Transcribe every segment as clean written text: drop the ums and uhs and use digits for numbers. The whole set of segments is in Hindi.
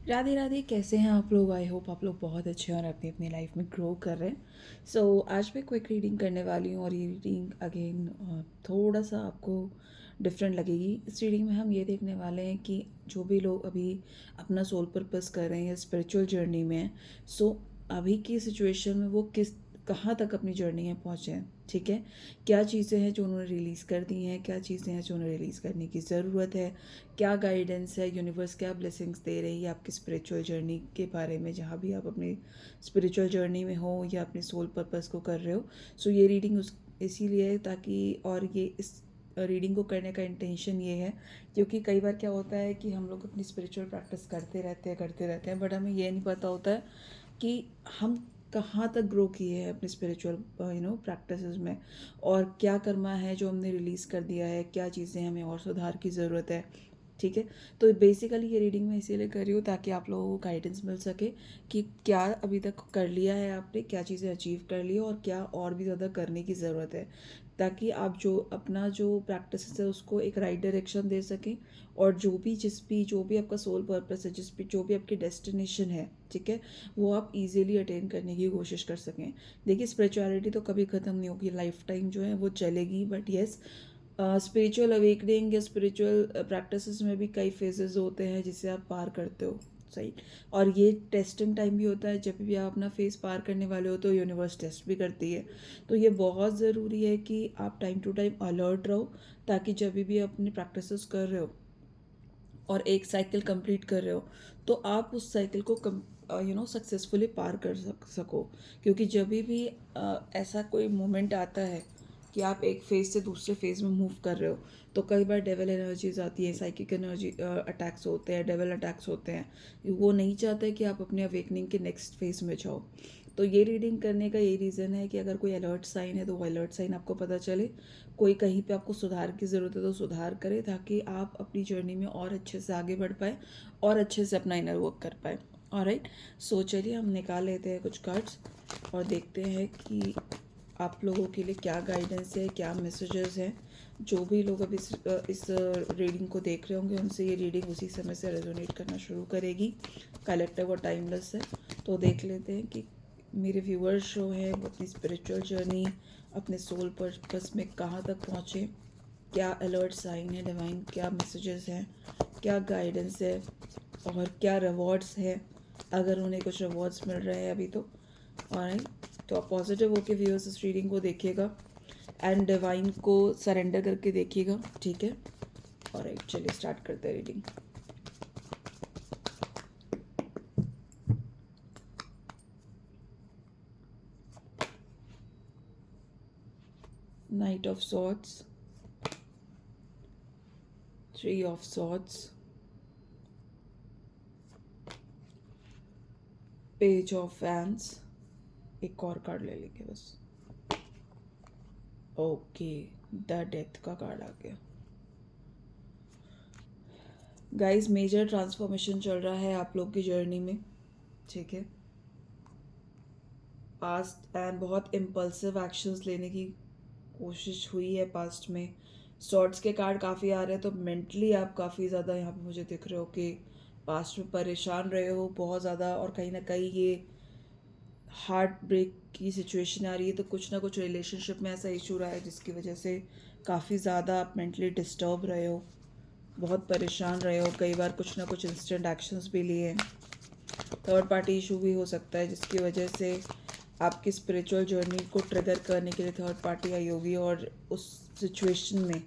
राधे राधे, कैसे हैं आप लोग? आई होप आप लोग बहुत अच्छे हैं और अपनी अपनी लाइफ में ग्रो कर रहे हैं। सो आज मैं क्विक रीडिंग करने वाली हूँ और ये रीडिंग अगेन थोड़ा सा आपको डिफरेंट लगेगी। इस रीडिंग में हम ये देखने वाले हैं कि जो भी लोग अभी अपना सोल पर्पस कर रहे हैं या स्पिरिचुअल जर्नी में हैं, सो अभी की सिचुएशन में वो किस कहाँ तक अपनी जर्नी में पहुँचे हैं। ठीक है, क्या चीज़ें हैं जो उन्होंने रिलीज़ कर दी हैं, क्या चीज़ें हैं जो उन्हें रिलीज़ करने की ज़रूरत है, क्या गाइडेंस है, यूनिवर्स क्या ब्लेसिंग्स दे रही है आपकी स्पिरिचुअल जर्नी के बारे में, जहाँ भी आप अपनी स्पिरिचुअल जर्नी में हो या अपने सोल पर्पस को कर रहे हो। सो ये रीडिंग उस इसीलिए है ताकि, और ये इस रीडिंग को करने का इंटेंशन ये है क्योंकि कई बार क्या होता है कि हम लोग अपनी स्पिरिचुअल प्रैक्टिस करते रहते हैं, बट हमें ये नहीं पता होता है कि हम कहाँ तक ग्रो किए हैं अपने स्पिरिचुअल प्रैक्टिसेस में, और क्या कर्मा है जो हमने रिलीज़ कर दिया है, क्या चीज़ें हमें और सुधार की ज़रूरत है। ठीक है, तो बेसिकली ये रीडिंग मैं इसीलिए कर रही हूँ ताकि आप लोगों को गाइडेंस मिल सके कि क्या अभी तक कर लिया है आपने, क्या चीज़ें अचीव कर ली और क्या और भी ज़्यादा करने की ज़रूरत है, ताकि आप जो अपना जो प्रैक्टिस है उसको एक राइट डायरेक्शन दे सकें, और जो भी आपका सोल पर्पस है, जो भी आपकी डेस्टिनेशन है, ठीक है, वो आप इजीली अटेन करने की कोशिश कर सकें। देखिए, स्पिरिचुअलिटी तो कभी ख़त्म नहीं होगी, लाइफ टाइम जो है वो चलेगी, बट येस, स्पिरिचुअल अवेकनिंग या स्पिरिचुअल प्रैक्टिसेस में भी कई फेजेस होते हैं जिसे आप पार करते हो। सही, और ये टेस्टिंग टाइम भी होता है, जब भी आप अपना फेज पार करने वाले हो तो यूनिवर्स टेस्ट भी करती है। तो ये बहुत ज़रूरी है कि आप टाइम टू टाइम अलर्ट रहो, ताकि जब भी आप अपनी प्रैक्टिसेस कर रहे हो और एक साइकिल कंप्लीट कर रहे हो, तो आप उस साइकिल को सक्सेसफुली पार कर सको। क्योंकि जब भी ऐसा कोई मोमेंट आता है कि आप एक फेज से दूसरे फेज में मूव कर रहे हो, तो कई बार डेवल एनर्जीज आती है, साइकिक एनर्जी अटैक्स होते हैं, डेवल अटैक्स होते हैं। वो नहीं चाहते कि आप अपने अवेकनिंग के नेक्स्ट फेज में जाओ। तो ये रीडिंग करने का यही रीज़न है कि अगर कोई अलर्ट साइन है तो वो अलर्ट साइन आपको पता चले, कोई कहीं पे आपको सुधार की ज़रूरत है तो सुधार करे, ताकि आप अपनी जर्नी में और अच्छे से आगे बढ़ पाए और अच्छे से अपना इनर वर्क कर पाए। ऑलराइट, सो चलिए हम निकाल लेते हैं कुछ कार्ड्स और देखते हैं कि आप लोगों के लिए क्या गाइडेंस है, क्या मैसेजेस हैं। जो भी लोग अब इस रीडिंग को देख रहे होंगे उनसे ये रीडिंग उसी समय से रेजोनेट करना शुरू करेगी। कलेक्टिव और टाइमलेस है। तो देख लेते हैं कि मेरे व्यूअर्स जो हैं वो अपनी स्पिरिचुअल जर्नी, अपने सोल पर्पस में कहाँ तक पहुँचे, क्या अलर्ट साइन है डिवाइन, क्या मैसेजेस हैं, क्या गाइडेंस है और क्या रिवॉर्ड्स है, अगर उन्हें कुछ रिवॉर्ड्स मिल रहे हैं अभी तो। और तो आप पॉजिटिव होके व्यूअर्स इस रीडिंग को देखिएगा एंड डिवाइन को सरेंडर करके देखिएगा। ठीक है, और चलिए स्टार्ट करते हैं reading. Knight of swords, three of swords, page of fans. एक और कार्ड ले लेंगे बस। ओके, द डेथ का कार्ड आ गया। गाइस, मेजर ट्रांसफॉर्मेशन चल रहा है आप लोग की जर्नी में। ठीक है, पास्ट एंड बहुत इम्पल्सिव एक्शंस लेने की कोशिश हुई है पास्ट में। सॉर्ड्स के कार्ड काफ़ी आ रहे हैं, तो मेंटली आप काफ़ी ज़्यादा यहाँ पे मुझे दिख रहे हो कि पास्ट में परेशान रहे हो बहुत ज़्यादा, और कहीं ना कहीं ये हार्ट ब्रेक की सिचुएशन आ रही है। तो कुछ ना कुछ रिलेशनशिप में ऐसा इशू रहा है जिसकी वजह से काफ़ी ज़्यादा आप मेंटली डिस्टर्ब रहे हो, बहुत परेशान रहे हो, कई बार कुछ ना कुछ इंस्टेंट एक्शंस भी लिए हैं। थर्ड पार्टी इशू भी हो सकता है जिसकी वजह से आपकी स्पिरिचुअल जर्नी को ट्रिगर करने के लिए थर्ड पार्टी आई होगी, और उस सिचुएशन में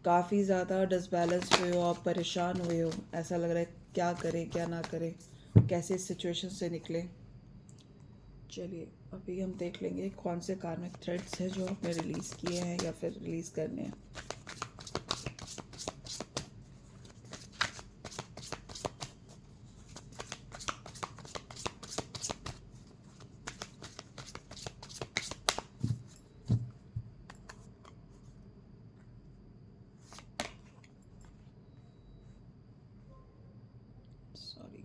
काफ़ी ज़्यादा डिसबैलेंस हुए हो, आप परेशान हुए हो, ऐसा लग रहा है क्या करें क्या ना करें, कैसे इस सिचुएशन से निकले। चलिए अभी हम देख लेंगे कौन से कार्मिक थ्रेड्स हैं जो आपने रिलीज़ किए हैं या फिर रिलीज़ करने हैं। सॉरी,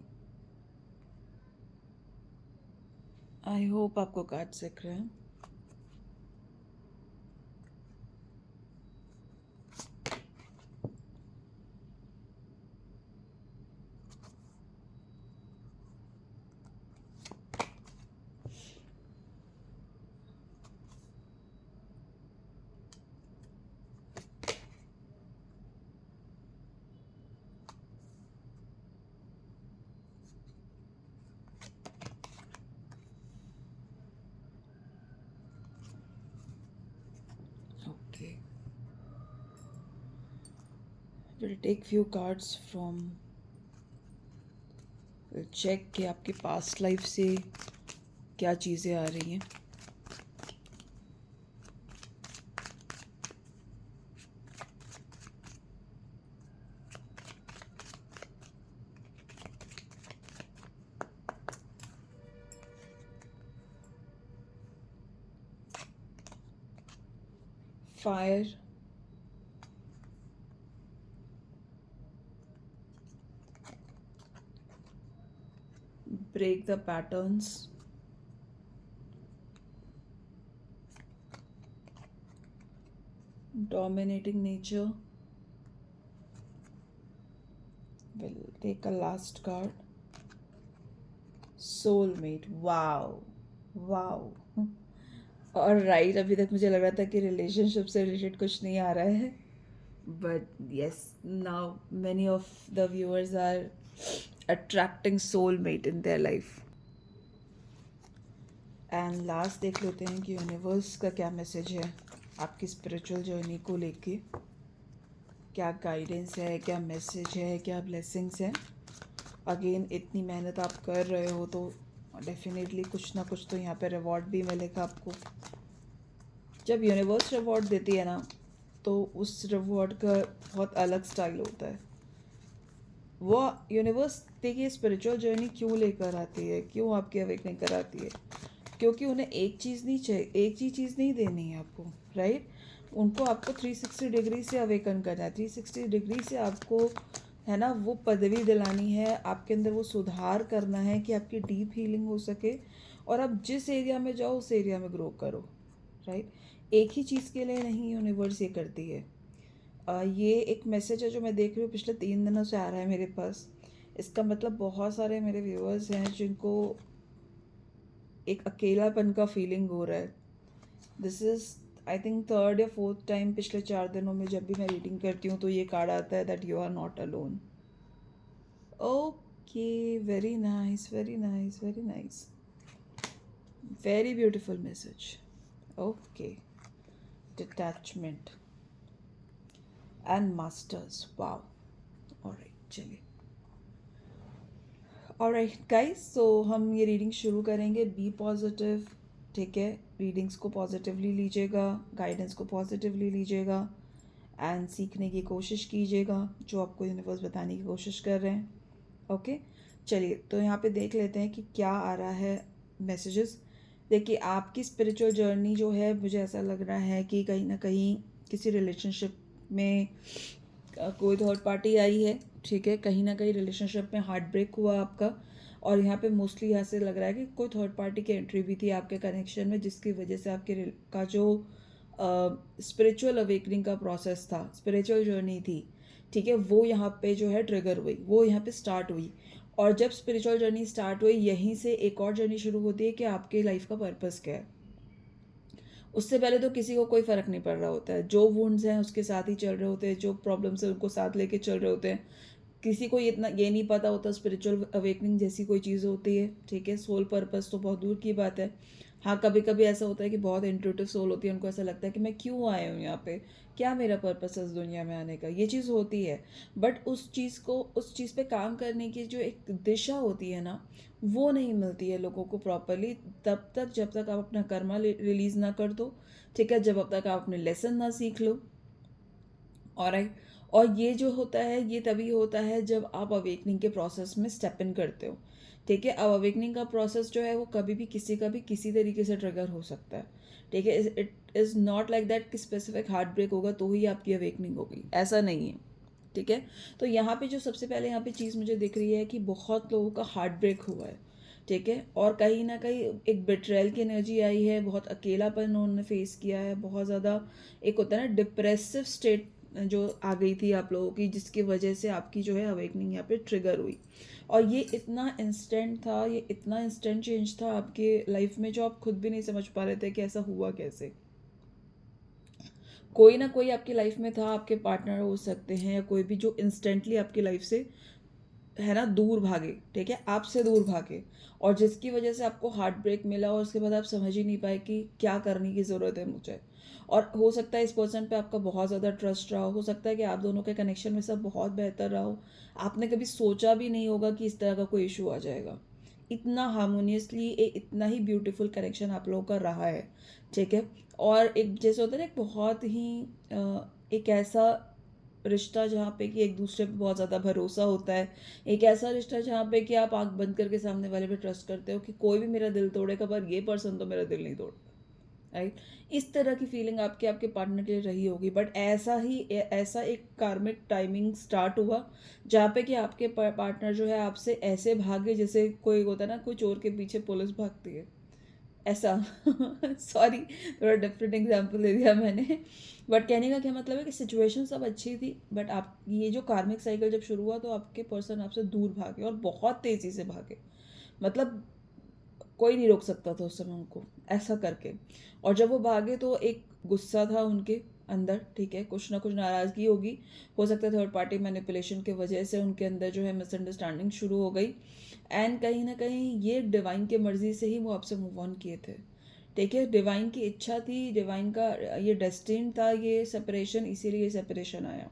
आई होप आपको कार्ड दिख रहे हैं। Will take few cards from, check कि आपके पास्ट लाइफ से क्या चीज़ें आ रही हैं. Fire, break the patterns, dominating nature. We'll take a last card. Soulmate. Wow. Wow. और राइट, अभी तक मुझे लग रहा था कि रिलेशनशिप से रिलेटेड कुछ नहीं आ रहा है, but yes, now many of the viewers are attracting soulmate in their life. And last देख लेते हैं कि यूनिवर्स का क्या मैसेज है आपकी स्पिरिचुअल जर्नी को लेके. क्या गाइडेंस है, क्या मैसेज है, क्या ब्लेसिंग्स है. अगेन, इतनी मेहनत आप कर रहे हो तो डेफिनेटली कुछ ना कुछ तो यहाँ पे रिवॉर्ड भी मिलेगा आपको. जब यूनिवर्स रिवॉर्ड देती है ना, तो उस रिवॉर्ड का बहुत अलग स्टाइल होता है. वो यूनिवर्स देखिए स्पिरिचुअल जर्नी क्यों लेकर आती है, क्यों आपकी अवेकनिंग कराती है, क्योंकि उन्हें एक चीज़ नहीं चाहिए, एक ही चीज़ नहीं देनी है आपको, राइट. उनको आपको 360 डिग्री से अवेकन करना है. 360 डिग्री से आपको, है ना, वो पदवी दिलानी है, आपके अंदर वो सुधार करना है कि आपकी डीप हीलिंग हो सके और आप जिस एरिया में जाओ उस एरिया में ग्रो करो, राइट. एक ही चीज़ के लिए नहीं यूनिवर्स ये करती है. ये एक मैसेज है जो मैं देख रही हूँ पिछले 3 दिनों से आ रहा है मेरे पास. इसका मतलब बहुत सारे मेरे व्यूअर्स हैं जिनको एक अकेलापन का फीलिंग हो रहा है. This is I think third या फोर्थ टाइम पिछले 4 दिनों में जब भी मैं रीडिंग करती हूँ तो ये कार्ड आता है that you are not alone. Okay, very nice, very nice, very nice, very beautiful message. Okay, detachment and masters. Wow. Alright, चलिए. ऑलराइट गाइस, सो हम ये रीडिंग शुरू करेंगे. बी पॉजिटिव, ठीक है. रीडिंग्स को पॉजिटिवली लीजिएगा, गाइडेंस को पॉजिटिवली लीजिएगा एंड सीखने की कोशिश कीजिएगा जो आपको यूनिवर्स बताने की कोशिश कर रहे हैं. ओके, चलिए. तो यहाँ पे देख लेते हैं कि क्या आ रहा है मैसेजेस. देखिए, आपकी स्पिरिचुअल जर्नी जो है, मुझे ऐसा लग रहा है कि कहीं ना कहीं किसी रिलेशनशिप में कोई थर्ड पार्टी आई है, ठीक है. कहीं ना कहीं रिलेशनशिप में हार्ट ब्रेक हुआ आपका, और यहाँ पे मोस्टली यहाँ से लग रहा है कि कोई थर्ड पार्टी की एंट्री भी थी आपके कनेक्शन में, जिसकी वजह से आपके का जो स्पिरिचुअल अवेकनिंग का प्रोसेस था, स्पिरिचुअल जर्नी थी, ठीक है, वो यहाँ पे जो है ट्रिगर हुई, वो यहाँ पे स्टार्ट हुई. और जब स्पिरिचुअल जर्नी स्टार्ट हुई, यहीं से एक और जर्नी शुरू होती है कि आपके लाइफ का पर्पस क्या है. उससे पहले तो किसी को कोई फ़र्क नहीं पड़ रहा होता है. जो वुंड्स हैं उसके साथ ही चल रहे होते हैं, जो प्रॉब्लम्स हैं उनको साथ लेके चल रहे होते हैं. किसी को इतना ये नहीं पता होता स्पिरिचुअल अवेकनिंग जैसी कोई चीज़ होती है, ठीक है. सोल पर्पस तो बहुत दूर की बात है. हाँ, कभी कभी ऐसा होता है कि बहुत इंट्यूटिव सोल होती है, उनको ऐसा लगता है कि मैं क्यों आया हूँ यहाँ पे, क्या मेरा पर्पस है इस दुनिया में आने का, ये चीज़ होती है. बट उस चीज़ पे काम करने की जो एक दिशा होती है ना, वो नहीं मिलती है लोगों को प्रॉपरली तब तक जब तक आप अपना कर्मा रिलीज़ ना कर दो, ठीक है, जब तक आप अपने लेसन ना सीख लो. ऑलराइट. और ये जो होता है ये तभी होता है जब आप अवेकनिंग के प्रोसेस में स्टेप इन करते हो, ठीक है. अब अवेकनिंग का प्रोसेस जो है वो कभी भी किसी का भी किसी तरीके से ट्रिगर हो सकता है, ठीक है. It is not like that कि स्पेसिफिक हार्ट ब्रेक होगा तो ही आपकी अवेकनिंग होगी, ऐसा नहीं है, ठीक है. तो यहाँ पे जो सबसे पहले यहाँ पे चीज़ मुझे दिख रही है कि बहुत लोगों का हार्ट ब्रेक हुआ है, ठीक है. और कहीं ना कहीं एक बिट्रेयल की एनर्जी आई है, बहुत अकेलापन उन्होंने फेस किया है, बहुत ज़्यादा एक होता है ना डिप्रेसिव स्टेट जो आ गई थी आप लोगों की, जिसकी वजह से आपकी जो है अवेकनिंग यहाँ पे ट्रिगर हुई. और ये इतना इंस्टेंट था, ये इतना इंस्टेंट चेंज था आपके लाइफ में जो आप खुद भी नहीं समझ पा रहे थे कि ऐसा हुआ कैसे. कोई ना कोई आपकी लाइफ में था, आपके पार्टनर हो सकते हैं या कोई भी, जो इंस्टेंटली आपकी लाइफ से है ना दूर भागे, ठीक है, आपसे दूर भागे, और जिसकी वजह से आपको हार्ट ब्रेक मिला और उसके बाद आप समझ ही नहीं पाए कि क्या करने की ज़रूरत है मुझे। और हो सकता है इस पर्सन पे आपका बहुत ज़्यादा ट्रस्ट रहा हो सकता है कि आप दोनों के कनेक्शन में सब बहुत बेहतर रहा हो, आपने कभी सोचा भी नहीं होगा कि इस तरह का कोई इशू आ जाएगा। इतना हार्मोनियसली इतना ही ब्यूटीफुल कनेक्शन आप लोगों का रहा है, ठीक है। और एक जैसे होता है ना, एक बहुत ही एक ऐसा रिश्ता जहाँ पे कि एक दूसरे पे बहुत ज़्यादा भरोसा होता है, एक ऐसा रिश्ता जहाँ पे कि आप आंख बंद करके सामने वाले पे ट्रस्ट करते हो कि कोई भी मेरा दिल तोड़ेगा पर ये पर्सन तो मेरा दिल नहीं तोड़ेगा, राइट। इस तरह की फीलिंग आपके आपके पार्टनर के लिए रही होगी, बट ऐसा एक कार्मिक टाइमिंग स्टार्ट हुआ जहाँ पे कि आपके पार्टनर जो है आपसे ऐसे भागे जैसे कोई होता है ना, कोई चोर के पीछे पुलिस भागती है, ऐसा। सॉरी, थोड़ा डिफरेंट एग्जाम्पल दे दिया मैंने, बट कहने का क्या मतलब है कि सिचुएशन सब अच्छी थी, बट आप ये जो कार्मिक साइकिल जब शुरू हुआ तो आपके पर्सन आपसे दूर भागे और बहुत तेज़ी से भागे, मतलब कोई नहीं रोक सकता था उस समय उनको, ऐसा करके। और जब वो भागे तो एक गुस्सा था उनके अंदर, ठीक है, कुछ ना कुछ नाराज़गी होगी, हो सकता है थर्ड पार्टी मैनिपुलेशन के वजह से उनके अंदर जो है मिसअंडरस्टैंडिंग शुरू हो गई, एंड कहीं ना कहीं ये डिवाइन के मर्जी से ही वो आपसे मूव ऑन किए थे, ठीक है। डिवाइन की इच्छा थी, डिवाइन का ये डेस्टिन था ये सेपरेशन, इसीलिए ये सेपरेशन आया।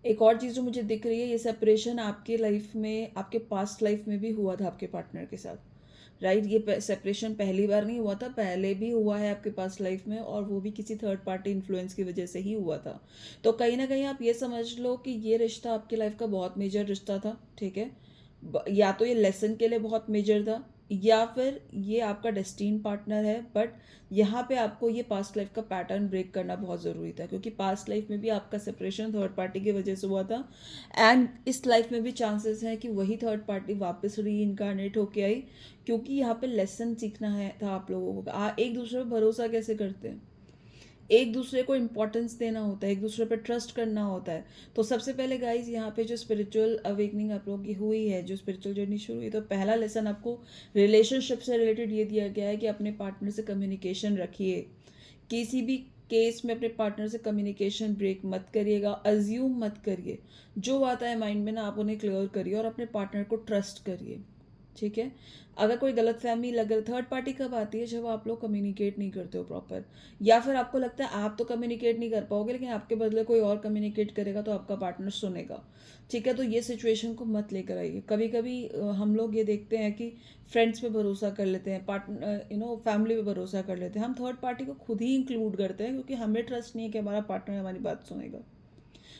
एक और चीज़ जो मुझे दिख रही है, ये सेपरेशन आपके लाइफ में, आपके पास्ट लाइफ में भी हुआ था आपके पार्टनर के साथ, राइट। ये सेपरेशन पहली बार नहीं हुआ था, पहले भी हुआ है आपके पास्ट लाइफ में, और वो भी किसी थर्ड पार्टी इन्फ्लुएंस की वजह से ही हुआ था। तो कहीं ना कहीं आप ये समझ लो कि ये रिश्ता आपकी लाइफ का बहुत मेजर रिश्ता था, ठीक है। या तो ये लेसन के लिए बहुत मेजर था, या फिर ये आपका डेस्टीन पार्टनर है, बट यहाँ पे आपको ये पास्ट लाइफ का पैटर्न ब्रेक करना बहुत ज़रूरी था, क्योंकि पास्ट लाइफ में भी आपका सेपरेशन थर्ड पार्टी की वजह से हुआ था, एंड इस लाइफ में भी चांसेस हैं कि वही थर्ड पार्टी वापस री इनकारनेट होके आई, क्योंकि यहाँ पे लेसन सीखना है था आप लोगों को, एक दूसरे पर भरोसा कैसे करते हैं, एक दूसरे को इम्पोर्टेंस देना होता है, एक दूसरे पर ट्रस्ट करना होता है। तो सबसे पहले गाइज यहाँ पे जो स्पिरिचुअल अवेकनिंग आप लोगों की हुई है, जो स्पिरिचुअल जर्नी शुरू हुई, तो पहला लेसन आपको रिलेशनशिप से रिलेटेड ये दिया गया है कि अपने पार्टनर से कम्युनिकेशन रखिए, किसी भी केस में अपने पार्टनर से कम्युनिकेशन ब्रेक मत करिएगा, अज्यूम मत करिए, जो आता है माइंड में ना आप उन्हें क्लियर करिए और अपने पार्टनर को ट्रस्ट करिए, ठीक है। अगर कोई गलत फहमी लगे, थर्ड पार्टी कब आती है, जब आप लोग कम्युनिकेट नहीं करते हो प्रॉपर, या फिर आपको लगता है आप तो कम्युनिकेट नहीं कर पाओगे लेकिन आपके बदले कोई और कम्युनिकेट करेगा तो आपका पार्टनर सुनेगा, ठीक है। तो ये सिचुएशन को मत लेकर आइए। कभी कभी हम लोग ये देखते हैं कि फ्रेंड्स पे भरोसा कर लेते हैं, पार्टनर फैमिली पे भरोसा कर लेते हैं, हम थर्ड पार्टी को खुद ही इंक्लूड करते हैं क्योंकि हमें ट्रस्ट नहीं है कि हमारा पार्टनर हमारी बात सुनेगा।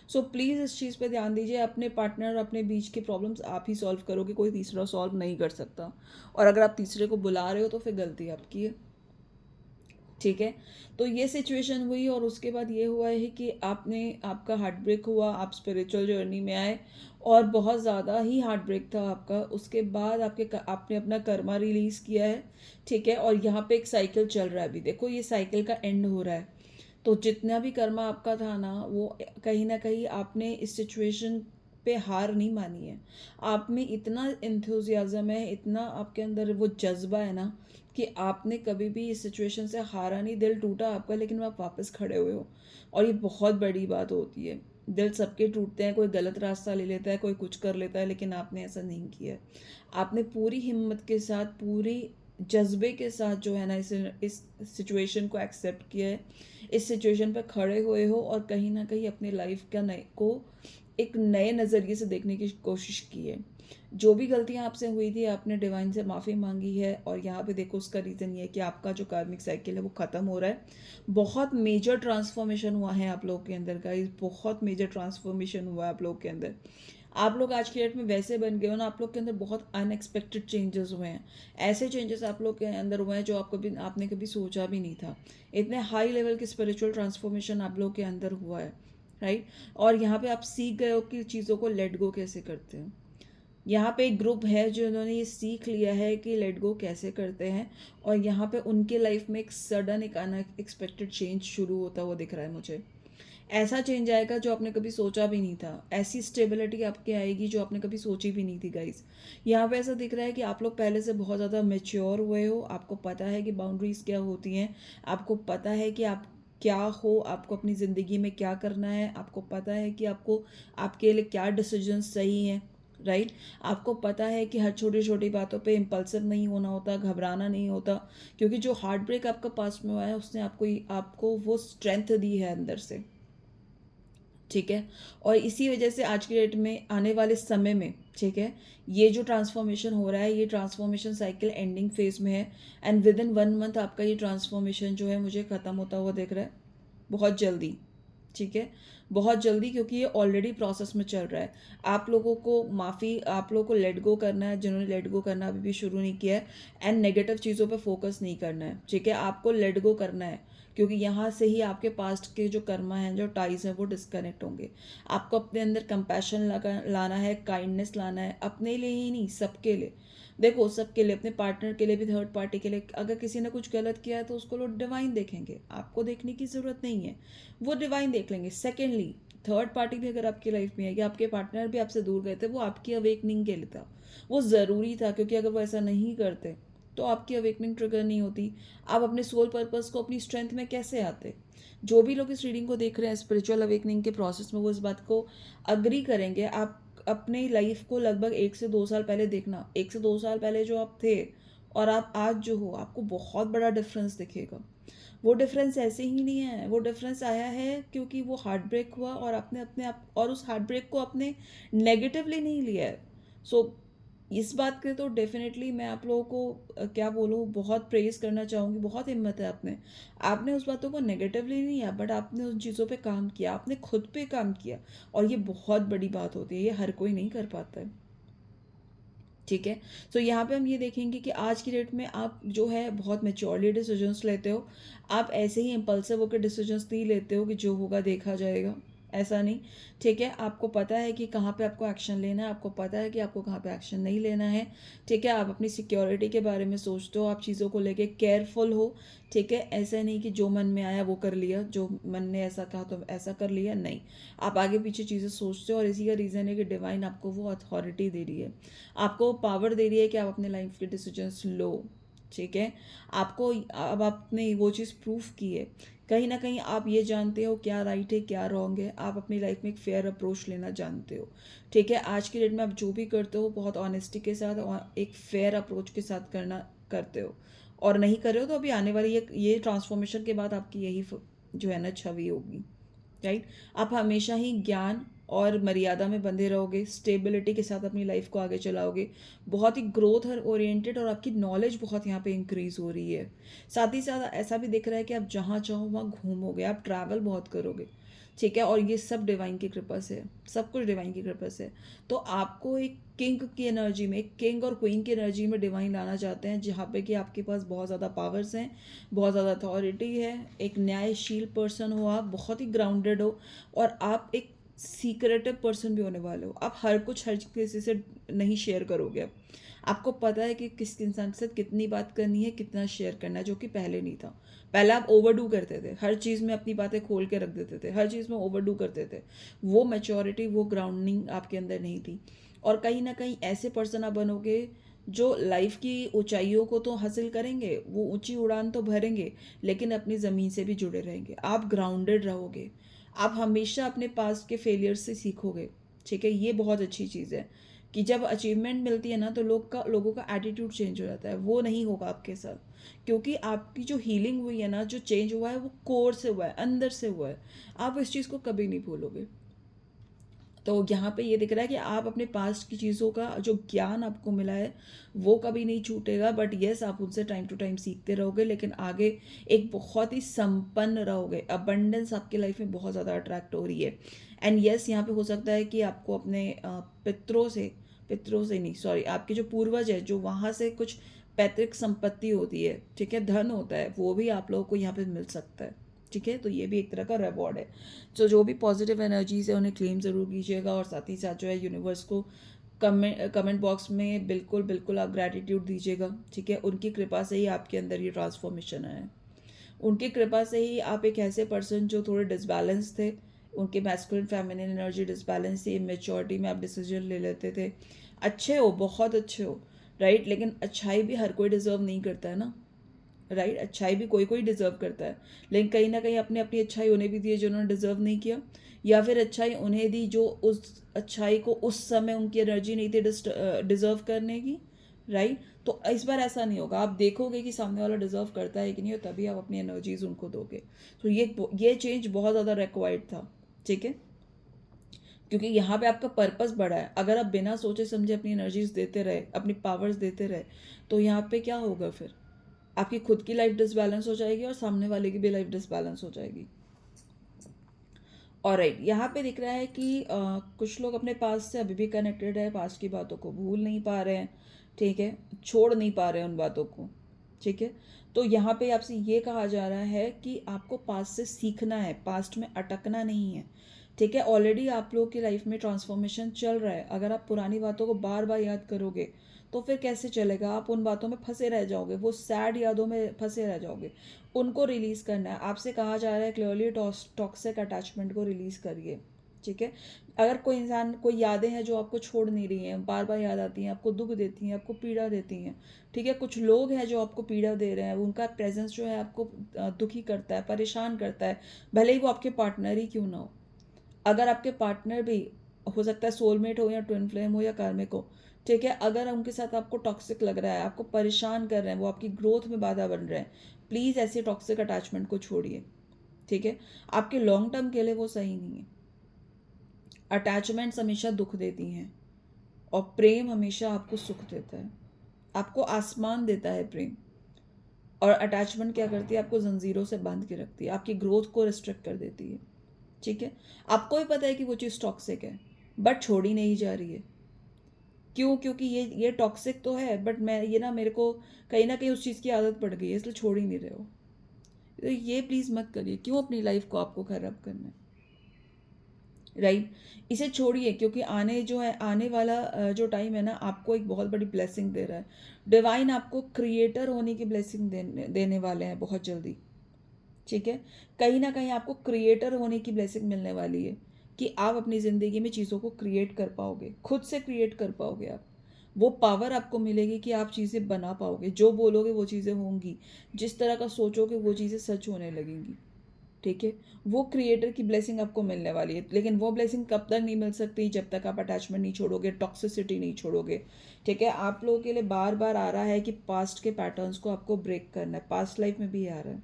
सो प्लीज़ इस चीज़ पे ध्यान दीजिए, अपने पार्टनर और अपने बीच के प्रॉब्लम्स आप ही सॉल्व करोगे, कोई तीसरा सॉल्व नहीं कर सकता, और अगर आप तीसरे को बुला रहे हो तो फिर गलती आपकी है, ठीक है। तो ये सिचुएशन हुई और उसके बाद ये हुआ है कि आपका हार्ट ब्रेक हुआ, आप स्पिरिचुअल जर्नी में आए और बहुत ज़्यादा ही हार्ट ब्रेक था आपका। उसके बाद आपने अपना कर्मा रिलीज़ किया है, ठीक है। और यहाँ पे एक साइकिल चल रहा है, अभी देखो ये साइकिल का एंड हो रहा है। तो जितना भी कर्मा आपका था ना, वो कहीं ना कहीं आपने इस सिचुएशन पे हार नहीं मानी है, आप में इतना इंथुजियाज़म है, इतना आपके अंदर वो जज्बा है ना कि आपने कभी भी इस सिचुएशन से हारा नहीं, दिल टूटा आपका लेकिन आप वापस खड़े हुए हो, और ये बहुत बड़ी बात होती है। दिल सबके टूटते हैं, कोई गलत रास्ता ले लेता है, कोई कुछ कर लेता है, लेकिन आपने ऐसा नहीं किया है। आपने पूरी हिम्मत के साथ, पूरी जज्बे के साथ जो है ना इस सिचुएशन को एक्सेप्ट किया है, इस सिचुएशन पर खड़े हुए हो और कहीं ना कहीं अपनी लाइफ का नए को एक नए नज़रिए से देखने की कोशिश की है। जो भी गलतियां आपसे हुई थी आपने डिवाइन से माफ़ी मांगी है, और यहाँ पे देखो उसका रीज़न ये है कि आपका जो कार्मिक साइकिल है वो ख़त्म हो रहा है। बहुत मेजर ट्रांसफॉर्मेशन हुआ है आप लोगों के अंदर का, बहुत मेजर ट्रांसफॉर्मेशन हुआ है आप लोगों के अंदर। आप लोग आज की डेट में वैसे बन गए हो ना, आप लोग के अंदर बहुत अनएक्सपेक्टेड चेंजेस हुए हैं, ऐसे चेंजेस आप लोग के अंदर हुए हैं जो आपने कभी सोचा भी नहीं था। इतने हाई लेवल की स्पिरिचुअल ट्रांसफॉर्मेशन आप लोग के अंदर हुआ है, राइट। और यहाँ पे आप सीख गए हो कि चीज़ों को लेट गो कैसे करते हैं। यहाँ पे एक ग्रुप है जिन्होंने ये सीख लिया है कि लेट गो कैसे करते हैं, और यहाँ पे उनके लाइफ में एक सडन एक अनएक्सपेक्टेड चेंज शुरू होता हुआ दिख रहा है मुझे। ऐसा चेंज आएगा जो आपने कभी सोचा भी नहीं था, ऐसी स्टेबिलिटी आपके आएगी जो आपने कभी सोची भी नहीं थी गाइस। यहाँ पे ऐसा दिख रहा है कि आप लोग पहले से बहुत ज़्यादा मेच्योर हुए हो, आपको पता है कि बाउंड्रीज क्या होती हैं, आपको पता है कि आप क्या हो, आपको अपनी ज़िंदगी में क्या करना है, आपको पता है कि आपको आपके लिए क्या डिसीजंस सही हैं, राइट। आपको पता है कि हर छोटी छोटी बातों पे इम्पल्सिव नहीं होना होता, घबराना नहीं होता, क्योंकि जो हार्ट ब्रेक आपका पास्ट में हुआ है उसने आपको वो स्ट्रेंथ दी है अंदर से, ठीक है। और इसी वजह से आज की डेट में आने वाले समय में, ठीक है, ये जो ट्रांसफॉर्मेशन हो रहा है, ये ट्रांसफॉर्मेशन साइकिल एंडिंग फेज में है, एंड विद इन 1 मंथ आपका ये ट्रांसफॉर्मेशन जो है मुझे ख़त्म होता हुआ दिख रहा है, बहुत जल्दी, ठीक है, बहुत जल्दी, क्योंकि ये ऑलरेडी प्रोसेस में चल रहा है। आप लोगों को माफ़ी, आप लोगों को लेट गो करना है, जिन्होंने लेट गो करना अभी भी शुरू नहीं किया है, एंड नेगेटिव चीज़ों पे फोकस नहीं करना है, ठीक है, आपको लेट गो करना है, क्योंकि यहाँ से ही आपके पास्ट के जो कर्मा हैं, जो टाइज हैं, वो डिस्कनेक्ट होंगे। आपको अपने अंदर कंपैशन लाना है, काइंडनेस लाना है, अपने लिए ही नहीं, सबके लिए। देखो, सबके लिए, अपने पार्टनर के लिए भी, थर्ड पार्टी के लिए, अगर किसी ने कुछ गलत किया है तो उसको लोग डिवाइन देखेंगे, आपको देखने की ज़रूरत नहीं है, वो डिवाइन देख लेंगे। सेकेंडली, थर्ड पार्टी भी अगर आपकी लाइफ में है, या आपके पार्टनर भी आपसे दूर गए थे, वो आपकी अवेकनिंग के लिए था, वो ज़रूरी था, क्योंकि अगर वो ऐसा नहीं करते तो आपकी अवेकनिंग ट्रिगर नहीं होती, आप अपने सोल पर्पस को, अपनी स्ट्रेंथ में कैसे आते। जो भी लोग इस रीडिंग को देख रहे हैं स्पिरिचुअल अवेकनिंग के प्रोसेस में, वो इस बात को अग्री करेंगे। आप अपने लाइफ को लगभग 1 से 2 साल पहले देखना, 1 से 2 साल पहले जो आप थे और आप आज जो हो, आपको बहुत बड़ा डिफरेंस दिखेगा। वो डिफरेंस ऐसे ही नहीं है, वो डिफरेंस आया है क्योंकि वो हार्ट ब्रेक हुआ, और आपने अपने आप, और उस हार्ट ब्रेक को आपने नेगेटिवली नहीं लिया है। सो इस बात के तो डेफिनेटली मैं आप लोगों को क्या बोलूँ, बहुत प्रेज़ करना चाहूँगी, बहुत हिम्मत है आपने। आपने उस बातों को नेगेटिवली नहीं लिया, बट आपने उन चीज़ों पे काम किया, आपने खुद पे काम किया, और ये बहुत बड़ी बात होती है, ये हर कोई नहीं कर पाता है, ठीक है। सो यहाँ पे हम ये देखेंगे कि आज की डेट में आप जो है बहुत मेच्योरली डिसीजंस लेते हो। आप ऐसे ही इम्पल्सिव होकर डिसीजंस नहीं लेते हो कि जो होगा देखा जाएगा, ऐसा नहीं, ठीक है। आपको पता है कि कहाँ पे आपको एक्शन लेना है, आपको पता है कि आपको कहाँ पे एक्शन नहीं लेना है, ठीक है। आप अपनी सिक्योरिटी के बारे में सोचते हो, आप चीज़ों को लेके केयरफुल हो, ठीक है। ऐसा नहीं कि जो मन में आया वो कर लिया, जो मन ने ऐसा कहा तो ऐसा कर लिया, नहीं। आप आगे पीछे चीज़ें सोचते हो, और इसी का रीज़न है कि डिवाइन आपको वो अथॉरिटी दे रही है, आपको पावर दे रही है कि आप अपने लाइफ के डिसीजंस लो, ठीक है। आपको अब आपने वो चीज़ प्रूफ की है, कहीं ना कहीं आप ये जानते हो क्या राइट है क्या रॉन्ग है, आप अपनी लाइफ में एक फेयर अप्रोच लेना जानते हो, ठीक है। आज की डेट में आप जो भी करते हो बहुत ऑनेस्टी के साथ और एक फेयर अप्रोच के साथ करते हो, और नहीं कर रहे हो तो अभी आने वाली ये ट्रांसफॉर्मेशन के बाद आपकी यही जो है ना छवि होगी, राइट। आप हमेशा ही ज्ञान और मर्यादा में बंधे रहोगे, स्टेबिलिटी के साथ अपनी लाइफ को आगे चलाओगे, बहुत ही ग्रोथ ओरिएंटेड, और आपकी नॉलेज बहुत यहाँ पे इंक्रीज हो रही है। साथ ही साथ ऐसा भी दिख रहा है कि आप जहाँ चाहो वहाँ घूमोगे, आप ट्रैवल बहुत करोगे, ठीक है। और ये सब डिवाइन की कृपा से, सब कुछ डिवाइन की कृपा से। तो आपको एक किंग की एनर्जी में, एक किंग और क्वीन की एनर्जी में डिवाइन लाना चाहते हैं, जहाँ पे कि आपके पास बहुत ज़्यादा पावर्स हैं, बहुत ज़्यादा अथॉरिटी है, एक न्यायशील पर्सन हो, आप बहुत ही ग्राउंडेड हो, और आप एक सीक्रेटिव पर्सन भी होने वाले हो। आप हर कुछ हर किसी से नहीं शेयर करोगे अब, आपको पता है कि किस इंसान के साथ कितनी बात करनी है, कितना शेयर करना है, जो कि पहले नहीं था। पहले आप ओवरडू करते थे, हर चीज़ में अपनी बातें खोल के रख देते थे, हर चीज़ में ओवरडू करते थे, वो मैच्योरिटी, वो ग्राउंडिंग आपके अंदर नहीं थी। और कहीं ना कहीं ऐसे पर्सन आप बनोगे जो लाइफ की ऊंचाइयों को तो हासिल करेंगे, वो ऊंची उड़ान तो भरेंगे, लेकिन अपनी ज़मीन से भी जुड़े रहेंगे, आप ग्राउंडेड रहोगे, आप हमेशा अपने पास के फेलियर से सीखोगे, ठीक है। ये बहुत अच्छी चीज़ है कि जब अचीवमेंट मिलती है ना तो लोगों का एटीट्यूड चेंज हो जाता है, वो नहीं होगा आपके साथ, क्योंकि आपकी जो हीलिंग हुई है ना, जो चेंज हुआ है, वो कोर से हुआ है, अंदर से हुआ है, आप इस चीज़ को कभी नहीं भूलोगे। तो यहाँ पे ये दिख रहा है कि आप अपने पास्ट की चीज़ों का जो ज्ञान आपको मिला है वो कभी नहीं छूटेगा, बट येस आप उनसे टाइम टू टाइम सीखते रहोगे, लेकिन आगे एक बहुत ही संपन्न रहोगे, अबंडेंस आपकी लाइफ में बहुत ज़्यादा अट्रैक्ट हो रही है। एंड येस यहाँ पे हो सकता है कि आपको अपने पितरों से नहीं, सॉरी, आपके जो पूर्वज है, जो वहाँ से कुछ पैतृक संपत्ति होती है, ठीक है, धन होता है, वो भी आप लोगों को यहाँ पे मिल सकता है, ठीक है। तो ये भी एक तरह का रिवॉर्ड है। तो जो भी पॉजिटिव एनर्जीज है उन्हें क्लेम ज़रूर कीजिएगा, और साथ ही साथ जो है यूनिवर्स को कमेंट बॉक्स में बिल्कुल बिल्कुल आप ग्रैटिट्यूड दीजिएगा, ठीक है। उनकी कृपा से ही आपके अंदर ये ट्रांसफॉर्मेशन आया है, उनकी कृपा से ही आप एक ऐसे पर्सन जो थोड़े डिसबैलेंस थे, उनके मैस्कुलिन फेमिनिन एनर्जी डिसबैलेंस थी, मेच्योरिटी में आप डिसीजन ले लेते थे, अच्छे हो, बहुत अच्छे हो, राइट। लेकिन अच्छाई भी हर कोई डिजर्व नहीं करता है ना, राइट। अच्छाई भी कोई कोई डिजर्व करता है, लेकिन कहीं ना कहीं अपनी अपनी अच्छाई उन्हें भी दी है जिन्होंने डिजर्व नहीं किया, या फिर अच्छाई उन्हें दी जो उस अच्छाई को उस समय उनकी एनर्जी नहीं थी डिजर्व करने की, राइट। तो इस बार ऐसा नहीं होगा, आप देखोगे कि सामने वाला डिजर्व करता है कि नहीं, तभी आप अपनी एनर्जीज उनको दोगे। तो ये चेंज बहुत ज़्यादा रिक्वायर्ड था, ठीक है, क्योंकि यहाँ पे आपका पर्पस बड़ा है। अगर आप बिना सोचे समझे अपनी एनर्जीज देते रहे, अपनी पावर्स देते रहे, तो यहाँ पे क्या होगा फिर, आपकी खुद की लाइफ डिसबैलेंस हो जाएगी और सामने वाले की भी लाइफ डिसबैलेंस हो जाएगी। और राइट, यहाँ पे दिख रहा है कि कुछ लोग अपने पास्ट से अभी भी कनेक्टेड है, पास्ट की बातों को भूल नहीं पा रहे हैं, ठीक है, छोड़ नहीं पा रहे हैं उन बातों को, ठीक है। तो यहाँ पे आपसे ये कहा जा रहा है कि आपको पास्ट से सीखना है, पास्ट में अटकना नहीं है, ठीक है। ऑलरेडी आप लोगों की लाइफ में ट्रांसफॉर्मेशन चल रहा है। अगर आप पुरानी बातों को बार बार याद करोगे तो फिर कैसे चलेगा, आप उन बातों में फंसे रह जाओगे, वो सैड यादों में फंसे रह जाओगे। उनको रिलीज करना है, आपसे कहा जा रहा है क्लियरली टॉक्सिक अटैचमेंट को रिलीज करिए, ठीक है। अगर कोई इंसान, कोई यादें हैं जो आपको छोड़ नहीं रही हैं, बार बार याद आती हैं, आपको दुख देती हैं, आपको पीड़ा देती हैं, ठीक है, कुछ लोग हैं जो आपको पीड़ा दे रहे हैं, उनका प्रेजेंस जो है आपको दुखी करता है, परेशान करता है, भले ही वो आपके पार्टनर ही क्यों ना हो। अगर आपके पार्टनर भी हो सकता है सोलमेट हो या ट्विन फ्लेम हो या कार्मिक हो, ठीक है, अगर उनके साथ आपको टॉक्सिक लग रहा है, आपको परेशान कर रहे हैं, वो आपकी ग्रोथ में बाधा बन रहे हैं, प्लीज़ ऐसे टॉक्सिक अटैचमेंट को छोड़िए, ठीक है। आपके लॉन्ग टर्म के लिए वो सही नहीं है। अटैचमेंट्स हमेशा दुख देती हैं और प्रेम हमेशा आपको सुख देता है, आपको आसमान देता है प्रेम। और अटैचमेंट क्या करती है, आपको जंजीरों से बांध के रखती है, आपकी ग्रोथ को रिस्ट्रिक्ट कर देती है, ठीक है। आपको भी पता है कि वो चीज़ टॉक्सिक है, बट छोड़ी नहीं जा रही है। क्यों? क्योंकि ये टॉक्सिक तो है, बट मैं ये ना, मेरे को कहीं ना कहीं उस चीज़ की आदत पड़ गई है, इसलिए छोड़ ही नहीं रहे हो। तो ये प्लीज़ मत करिए, क्यों अपनी लाइफ को आपको खराब करना है, राइट। इसे छोड़िए, क्योंकि आने वाला जो टाइम है ना, आपको एक बहुत बड़ी ब्लेसिंग दे रहा है। डिवाइन आपको क्रिएटर होने की ब्लेसिंग देने वाले हैं बहुत जल्दी, ठीक है। कहीं ना कहीं आपको क्रिएटर होने की ब्लेसिंग मिलने वाली है कि आप अपनी ज़िंदगी में चीज़ों को क्रिएट कर पाओगे, खुद से क्रिएट कर पाओगे आप। वो पावर आपको मिलेगी कि आप चीज़ें बना पाओगे, जो बोलोगे वो चीज़ें होंगी, जिस तरह का सोचोगे वो चीज़ें सच होने लगेंगी, ठीक है। वो क्रिएटर की ब्लेसिंग आपको मिलने वाली है, लेकिन वो ब्लेसिंग कब तक नहीं मिल सकती, जब तक आप अटैचमेंट नहीं छोड़ोगे, टॉक्सिसिटी नहीं छोड़ोगे, ठीक है। आप लोगों के लिए बार बार आ रहा है कि पास्ट के पैटर्न्स को आपको ब्रेक करना है, पास्ट लाइफ में भी आ रहा है,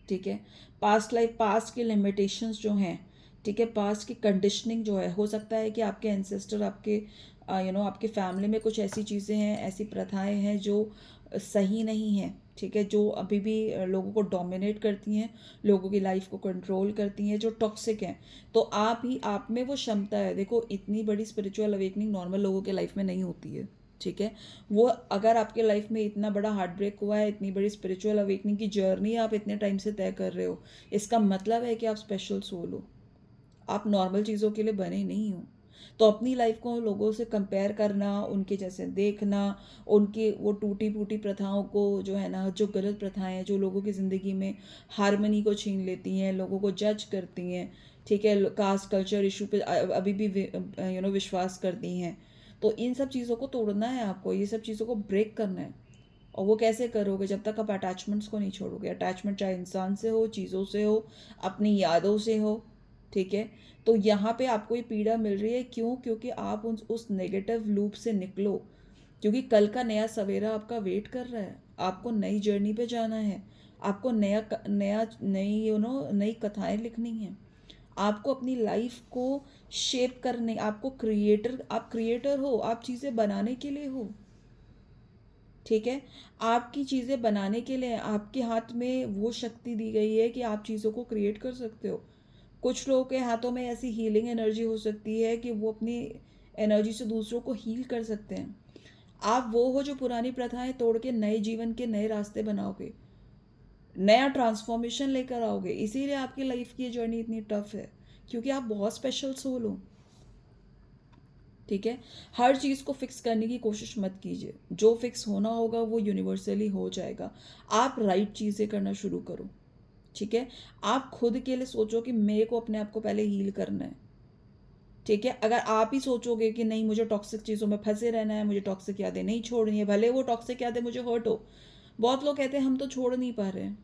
ठीक है। पास्ट की लिमिटेशंस जो हैं, ठीक है, पास्ट की कंडीशनिंग जो है, हो सकता है कि आपके एंसेस्टर, आपके आपके फैमिली में कुछ ऐसी चीज़ें हैं, ऐसी प्रथाएं हैं जो सही नहीं हैं, ठीक है, जो अभी भी लोगों को डोमिनेट करती हैं, लोगों की लाइफ को कंट्रोल करती हैं, जो टॉक्सिक हैं। तो आप में वो क्षमता है, देखो इतनी बड़ी स्पिरिचुअल अवेकनिंग नॉर्मल लोगों के लाइफ में नहीं होती है, ठीक है। वो अगर आपके लाइफ में इतना बड़ा हार्ट ब्रेक हुआ है, इतनी बड़ी स्पिरिचुअल अवेकनिंग की जर्नी आप इतने टाइम से तय कर रहे हो, इसका मतलब है कि आप स्पेशल सोल हो, आप नॉर्मल चीज़ों के लिए बने नहीं हो। तो अपनी लाइफ को लोगों से कंपेयर करना, उनके जैसे देखना, उनकी वो टूटी फूटी प्रथाओं को, जो है ना, जो गलत प्रथाएं हैं, जो लोगों की ज़िंदगी में हारमनी को छीन लेती हैं, लोगों को जज करती हैं, ठीक है, कास्ट कल्चर इशू पे अभी भी विश्वास करती हैं। तो इन सब चीज़ों को तोड़ना है आपको, ये सब चीज़ों को ब्रेक करना है। और वो कैसे करोगे, जब तक आप अटैचमेंट्स को नहीं छोड़ोगे। अटैचमेंट चाहे इंसान से हो, चीज़ों से हो, अपनी यादों से हो, ठीक है। तो यहाँ पे आपको ये पीड़ा मिल रही है, क्यों? क्योंकि आप उस नेगेटिव लूप से निकलो, क्योंकि कल का नया सवेरा आपका वेट कर रहा है, आपको नई जर्नी पे जाना है, आपको नया नया नई नई कथाएं लिखनी हैं, आपको अपनी लाइफ को शेप करने, आप क्रिएटर हो, आप चीज़ें बनाने के लिए हो, ठीक है। आपकी चीज़ें बनाने के लिए आपके हाथ में वो शक्ति दी गई है कि आप चीज़ों को क्रिएट कर सकते हो। कुछ लोगों के हाथों में ऐसी हीलिंग एनर्जी हो सकती है कि वो अपनी एनर्जी से दूसरों को हील कर सकते हैं। आप वो हो जो पुरानी प्रथाएं तोड़ के नए जीवन के नए रास्ते बनाओगे, नया ट्रांसफॉर्मेशन लेकर आओगे। इसीलिए आपकी लाइफ की जर्नी इतनी टफ है, क्योंकि आप बहुत स्पेशल सोल हो, ठीक है। हर चीज़ को फिक्स करने की कोशिश मत कीजिए, जो फिक्स होना होगा वो यूनिवर्सली हो जाएगा। आप राइट चीज़ें करना शुरू करो, ठीक है। आप खुद के लिए सोचो कि मेरे को अपने आप को पहले हील करना है, ठीक है। अगर आप ही सोचोगे कि नहीं, मुझे टॉक्सिक चीज़ों में फंसे रहना है, मुझे टॉक्सिक यादें नहीं छोड़नी है, भले वो टॉक्सिक यादें मुझे हर्ट हो, बहुत लोग कहते हैं हम तो छोड़ नहीं पा रहे हैं।